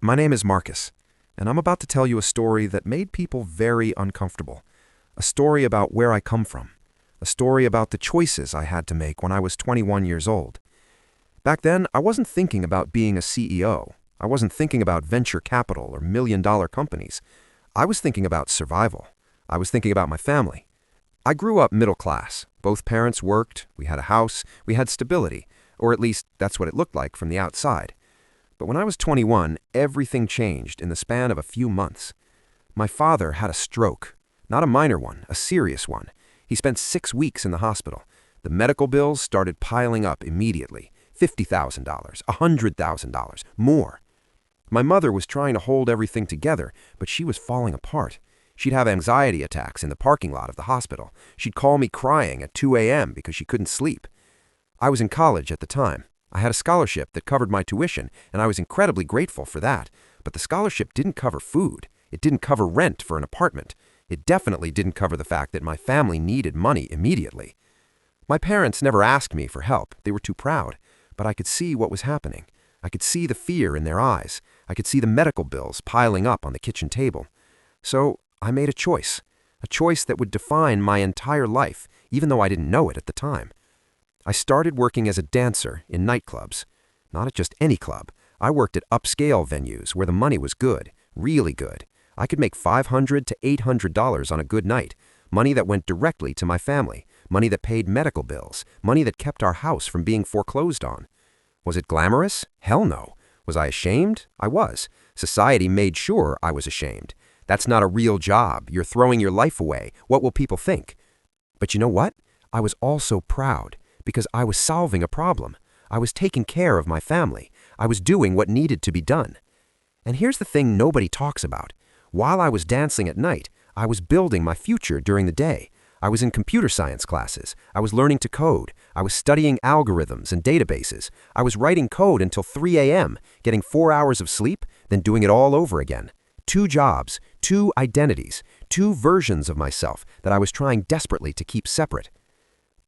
My name is Marcus, and I'm about to tell you a story that made people very uncomfortable. A story about where I come from. A story about the choices I had to make when I was 21 years old. Back then, I wasn't thinking about being a CEO. I wasn't thinking about venture capital or million-dollar companies. I was thinking about survival. I was thinking about my family. I grew up middle class. Both parents worked, we had a house, we had stability, or at least that's what it looked like from the outside. But when I was 21, everything changed in the span of a few months. My father had a stroke. Not a minor one, a serious one. He spent 6 weeks in the hospital. The medical bills started piling up immediately. $50,000, $100,000, more. My mother was trying to hold everything together, but she was falling apart. She'd have anxiety attacks in the parking lot of the hospital. She'd call me crying at 2 a.m. because she couldn't sleep. I was in college at the time. I had a scholarship that covered my tuition, and I was incredibly grateful for that. But the scholarship didn't cover food. It didn't cover rent for an apartment. It definitely didn't cover the fact that my family needed money immediately. My parents never asked me for help. They were too proud. But I could see what was happening. I could see the fear in their eyes. I could see the medical bills piling up on the kitchen table. So I made a choice that would define my entire life, even though I didn't know it at the time. I started working as a dancer in nightclubs. Not at just any club. I worked at upscale venues where the money was good, really good. I could make $500 to $800 on a good night, money that went directly to my family, money that paid medical bills, money that kept our house from being foreclosed on. Was it glamorous? Hell no. Was I ashamed? I was. Society made sure I was ashamed. That's not a real job. You're throwing your life away. What will people think? But you know what? I was also proud. Because I was solving a problem. I was taking care of my family. I was doing what needed to be done. And here's the thing nobody talks about. While I was dancing at night, I was building my future during the day. I was in computer science classes. I was learning to code. I was studying algorithms and databases. I was writing code until 3 a.m., getting 4 hours of sleep, then doing it all over again. 2 jobs, 2 identities, 2 versions of myself that I was trying desperately to keep separate.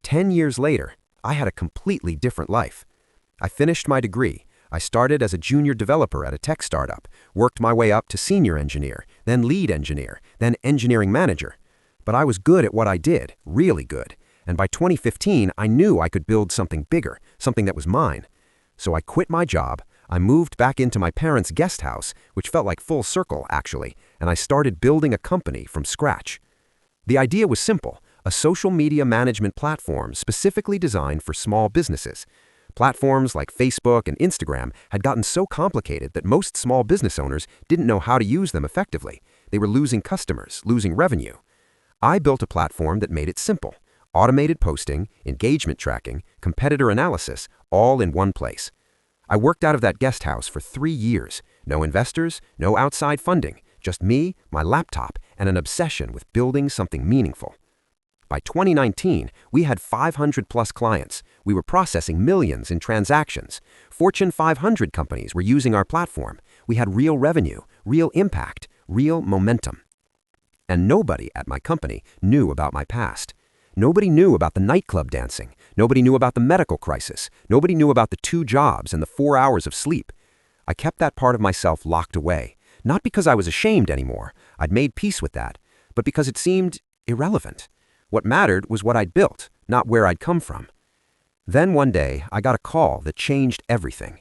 10 years later, I had a completely different life. I finished my degree. I started as a junior developer at a tech startup, worked my way up to senior engineer, then lead engineer, then engineering manager. But I was good at what I did, really good. And by 2015, I knew I could build something bigger, something that was mine. So I quit my job. I moved back into my parents' guest house, which felt like full circle, actually, and I started building a company from scratch. The idea was simple. A social media management platform specifically designed for small businesses. Platforms like Facebook and Instagram had gotten so complicated that most small business owners didn't know how to use them effectively. They were losing customers, losing revenue. I built a platform that made it simple. Automated posting, engagement tracking, competitor analysis, all in one place. I worked out of that guest house for 3 years. No investors, no outside funding, just me, my laptop, and an obsession with building something meaningful. By 2019, we had 500-plus clients. We were processing millions in transactions. Fortune 500 companies were using our platform. We had real revenue, real impact, real momentum. And nobody at my company knew about my past. Nobody knew about the nightclub dancing. Nobody knew about the medical crisis. Nobody knew about the 2 jobs and the 4 hours of sleep. I kept that part of myself locked away. Not because I was ashamed anymore. I'd made peace with that. But because it seemed irrelevant. What mattered was what I'd built, not where I'd come from. Then one day, I got a call that changed everything.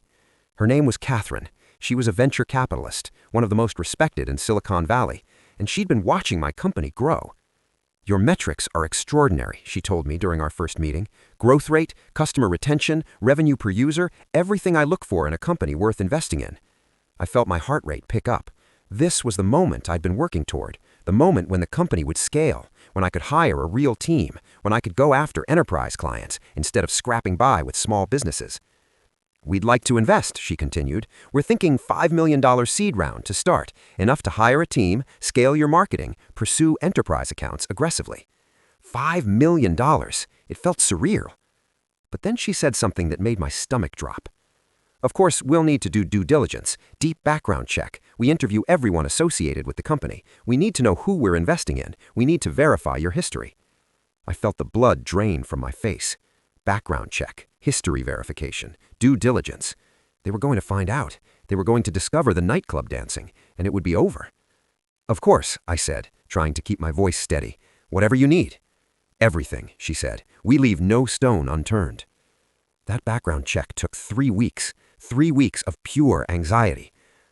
Her name was Catherine. She was a venture capitalist, one of the most respected in Silicon Valley, and she'd been watching my company grow. "Your metrics are extraordinary," she told me during our first meeting. "Growth rate, customer retention, revenue per user, everything I look for in a company worth investing in." I felt my heart rate pick up. This was the moment I'd been working toward, the moment when the company would scale, when I could hire a real team, when I could go after enterprise clients instead of scrapping by with small businesses. "We'd like to invest," she continued. "We're thinking $5 million seed round to start, enough to hire a team, scale your marketing, pursue enterprise accounts aggressively." $5 million. It felt surreal. But then she said something that made my stomach drop. "Of course, we'll need to do due diligence, deep background check. We interview everyone associated with the company. We need to know who we're investing in. We need to verify your history." I felt the blood drain from my face. Background check, history verification, due diligence. They were going to find out. They were going to discover the nightclub dancing, and it would be over. "Of course," I said, trying to keep my voice steady. "Whatever you need." "Everything," she said. "We leave no stone unturned." That background check took 3 weeks. 3 weeks of pure anxiety.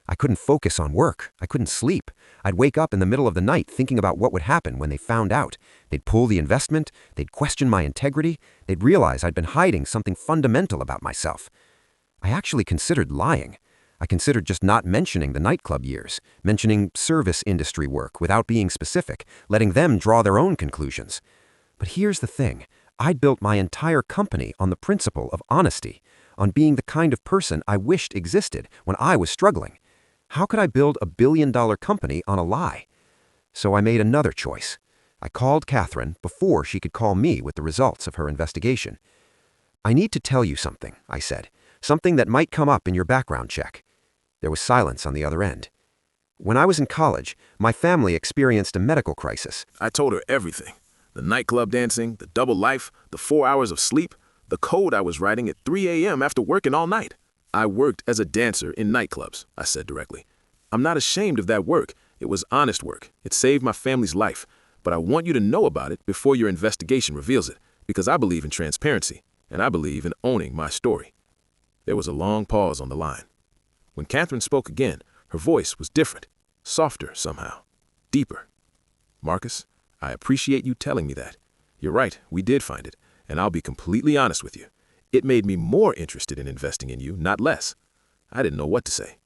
I couldn't focus on work. I couldn't sleep. I'd wake up in the middle of the night thinking about what would happen when they found out. They'd pull the investment. They'd question my integrity. They'd realize I'd been hiding something fundamental about myself. I actually considered lying. I considered just not mentioning the nightclub years, mentioning service industry work without being specific, letting them draw their own conclusions. But here's the thing. I'd built my entire company on the principle of honesty, on being the kind of person I wished existed when I was struggling. How could I build a billion-dollar company on a lie? So I made another choice. I called Catherine before she could call me with the results of her investigation. "I need to tell you something," I said, "something that might come up in your background check." There was silence on the other end. "When I was in college, my family experienced a medical crisis." I told her everything. The nightclub dancing, the double life, the 4 hours of sleep, the code I was writing at 3 a.m. after working all night. "I worked as a dancer in nightclubs," I said directly. "I'm not ashamed of that work. It was honest work. It saved my family's life. But I want you to know about it before your investigation reveals it, because I believe in transparency, and I believe in owning my story." There was a long pause on the line. When Catherine spoke again, her voice was different, softer somehow, deeper. "Marcus, I appreciate you telling me that. You're right, we did find it, and I'll be completely honest with you. It made me more interested in investing in you, not less." I didn't know what to say.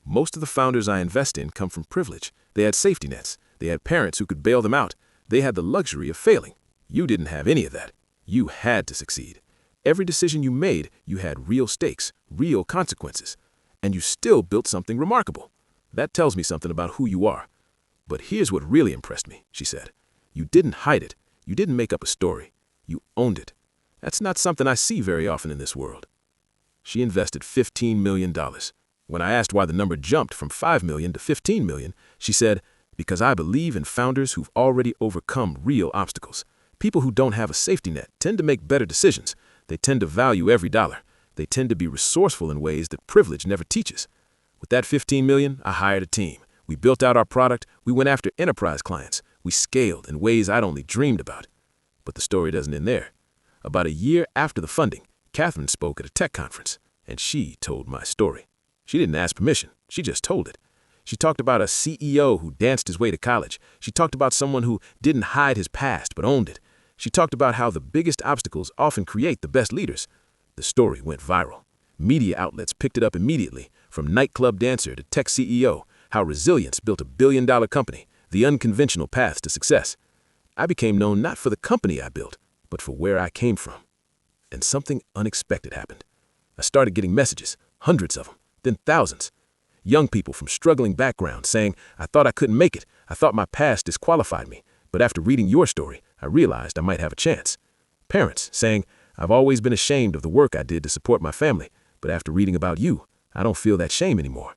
Most of the founders I invest in come from privilege. They had safety nets. They had parents who could bail them out. They had the luxury of failing. You didn't have any of that. You had to succeed. Every decision you made, you had real stakes, real consequences. And you still built something remarkable. That tells me something about who you are. "But here's what really impressed me," she said. "You didn't hide it. You didn't make up a story. You owned it. That's not something I see very often in this world." She invested $15 million. When I asked why the number jumped from $5 million to $15 million, she said, "Because I believe in founders who've already overcome real obstacles. People who don't have a safety net tend to make better decisions. They tend to value every dollar. They tend to be resourceful in ways that privilege never teaches." With that $15 million, I hired a team. We built out our product. We went after enterprise clients. We scaled in ways I'd only dreamed about. But the story doesn't end there. About a year after the funding, Catherine spoke at a tech conference, and she told my story. She didn't ask permission. She just told it. She talked about a CEO who danced his way to college. She talked about someone who didn't hide his past but owned it. She talked about how the biggest obstacles often create the best leaders. The story went viral. Media outlets picked it up immediately, from nightclub dancer to tech CEO, how resilience built a billion-dollar company, the unconventional paths to success. I became known not for the company I built, but for where I came from. And something unexpected happened. I started getting messages, hundreds of them, then thousands. Young people from struggling backgrounds saying, "I thought I couldn't make it. I thought my past disqualified me. But after reading your story, I realized I might have a chance." Parents saying, "I've always been ashamed of the work I did to support my family, but after reading about you, I don't feel that shame anymore."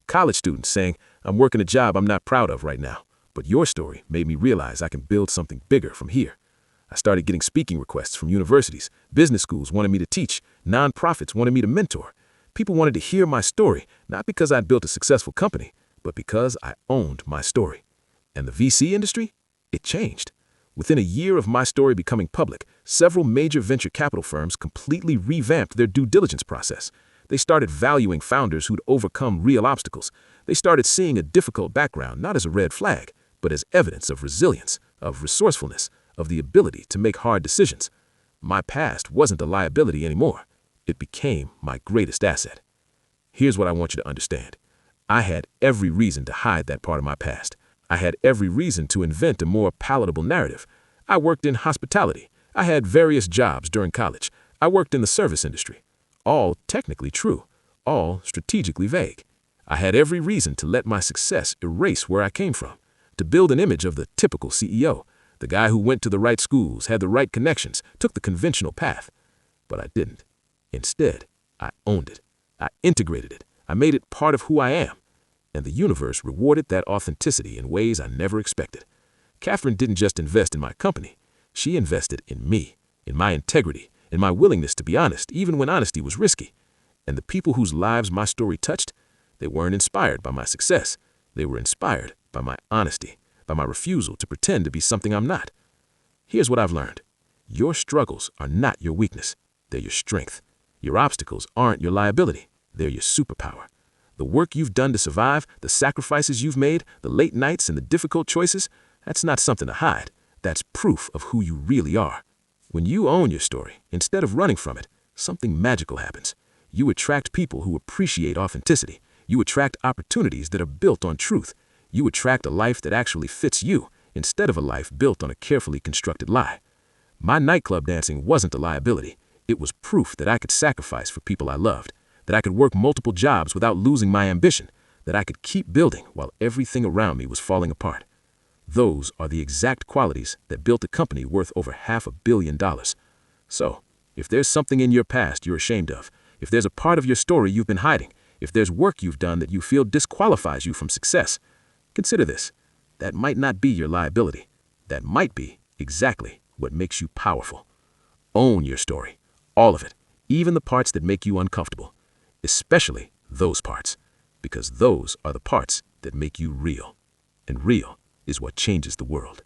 College students saying, "I'm working a job I'm not proud of right now, but your story made me realize I can build something bigger from here." I started getting speaking requests from universities. Business schools wanted me to teach. Nonprofits wanted me to mentor. People wanted to hear my story, not because I'd built a successful company, but because I owned my story. And the VC industry? It changed. Within a year of my story becoming public, several major venture capital firms completely revamped their due diligence process. They started valuing founders who'd overcome real obstacles. They started seeing a difficult background not as a red flag, but as evidence of resilience, of resourcefulness, of the ability to make hard decisions. My past wasn't a liability anymore. It became my greatest asset. Here's what I want you to understand. I had every reason to hide that part of my past. I had every reason to invent a more palatable narrative. I worked in hospitality. I had various jobs during college. I worked in the service industry. All technically true, all strategically vague. I had every reason to let my success erase where I came from, to build an image of the typical CEO, the guy who went to the right schools, had the right connections, took the conventional path. But I didn't. Instead, I owned it. I integrated it. I made it part of who I am. And the universe rewarded that authenticity in ways I never expected. Catherine didn't just invest in my company. She invested in me, in my integrity, in my willingness to be honest, even when honesty was risky. And the people whose lives my story touched, They weren't inspired by my success. They were inspired by my honesty, by my refusal to pretend to be something I'm not. Here's what I've learned. Your struggles are not your weakness. They're your strength. Your obstacles aren't your liability. They're your superpower. The work you've done to survive, the sacrifices you've made, the late nights and the difficult choices, that's not something to hide. That's proof of who you really are. When you own your story, instead of running from it, something magical happens. You attract people who appreciate authenticity. You attract opportunities that are built on truth. You attract a life that actually fits you, instead of a life built on a carefully constructed lie. My nightclub dancing wasn't a liability. It was proof that I could sacrifice for people I loved, that I could work multiple jobs without losing my ambition, that I could keep building while everything around me was falling apart. Those are the exact qualities that built a company worth over $500 million. So, if there's something in your past you're ashamed of, if there's a part of your story you've been hiding, if there's work you've done that you feel disqualifies you from success, consider this. That might not be your liability. That might be exactly what makes you powerful. Own your story, all of it, even the parts that make you uncomfortable, especially those parts, because those are the parts that make you real. And real is what changes the world.